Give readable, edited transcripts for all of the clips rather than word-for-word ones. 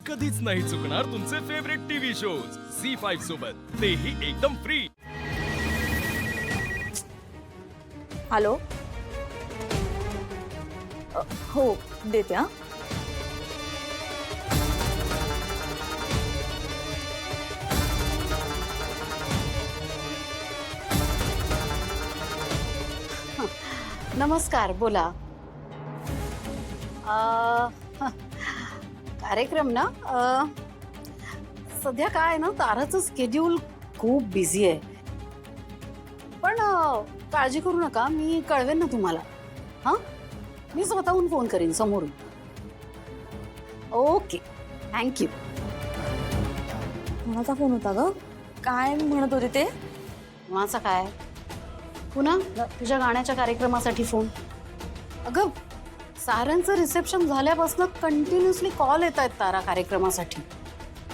कधीच नाही चुकणार तुमचे फेवरेट टीव्ही शोज झी5 सोबत, तेही एकदम फ्री। हॅलो. हो देते हा. नमस्कार, बोला. कार्यक्रम ना, सध्या काय ना, ताराचं स्केड्यूल खूप बिझी आहे. पण काळजी करू नका, मी कळवेन ना तुम्हाला. हां, मी स्वतःहून फोन करीन समोरून. Okay, thank you. कोणाचा फोन होता ग? काय म्हणत होते ते? कोणाचा काय? पुन्हा तुझ्या गाण्याच्या कार्यक्रमासाठी फोन. अगं, सारांचं रिसेप्शन झाल्यापासून कंटिन्युअसली कॉल येत आहेत तारा कार्यक्रमासाठी.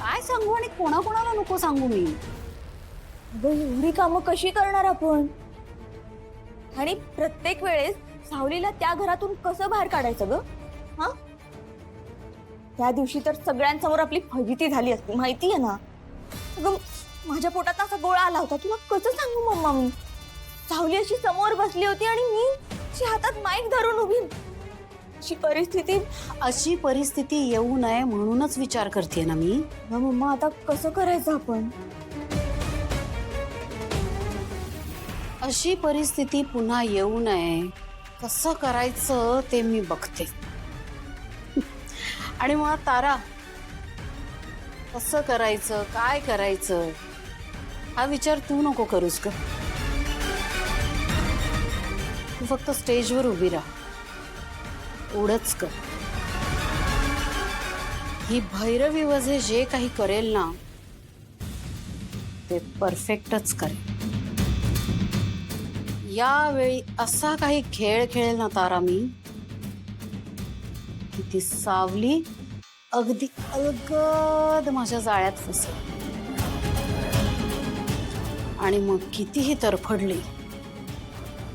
काय सांगू आणि कोणाकोणाला नको सांगू मी. एवढी कामं कशी करणार आपण? आणि प्रत्येक वेळेस सावलीला त्या घरातून कसं बाहेर काढायचं ग? हा, त्या दिवशी तर सगळ्यांसमोर आपली फजिती झाली असती, माहितीये ना. अगं, माझ्या पोटात असा गोळा आला होता, तुला कसं सांगू मम्मा. मी सावली अशी समोर बसली होती आणि मी तिच्या हातात माईक धरून उभी. अशी परिस्थिती येऊ नये म्हणूनच विचार करते ना मी. मम्मा, आता कसं करायचं आपण? अशी परिस्थिती पुन्हा येऊ नये कसं करायचं ते मी बघते. आणि मग तारा, कसं करायचं, काय करायचं हा विचार तू नको करूस का. तू फक्त स्टेजवर उभी राहा, एवढंच कर. ही भैरवी वझे जे काही करेल ना, ते परफेक्टच करेल. यावेळी असा काही खेळ खेळेल ना तारा मी, की ती सावली अगदी अलगद माझ्या जाळ्यात फसेल. आणि मग कितीही तरफडली,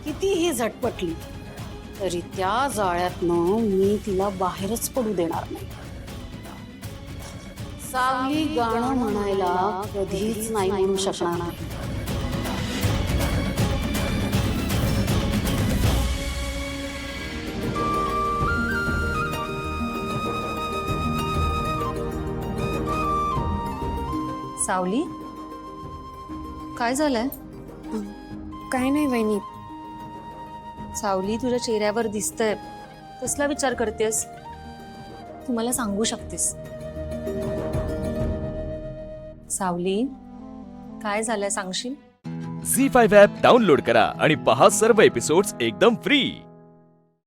कितीही झटपटली, तरी त्या जाळ्यातनं मी तिला बाहेरच पडू देणार नाही. सावली गाणं म्हणायला कधीच नाही म्हणू शकणार नाही. सावली, काय झालंय? काय नाही वहिनी. सावली, तुझ्या चेहऱ्यावर दिसतंय, कसला विचार करतेस? तू मला सांगू शकतेस? सावली, काय झालंय सांगशील? झी5 ॲप डाउनलोड करा आणि पहा सर्व एपिसोड्स एकदम फ्री।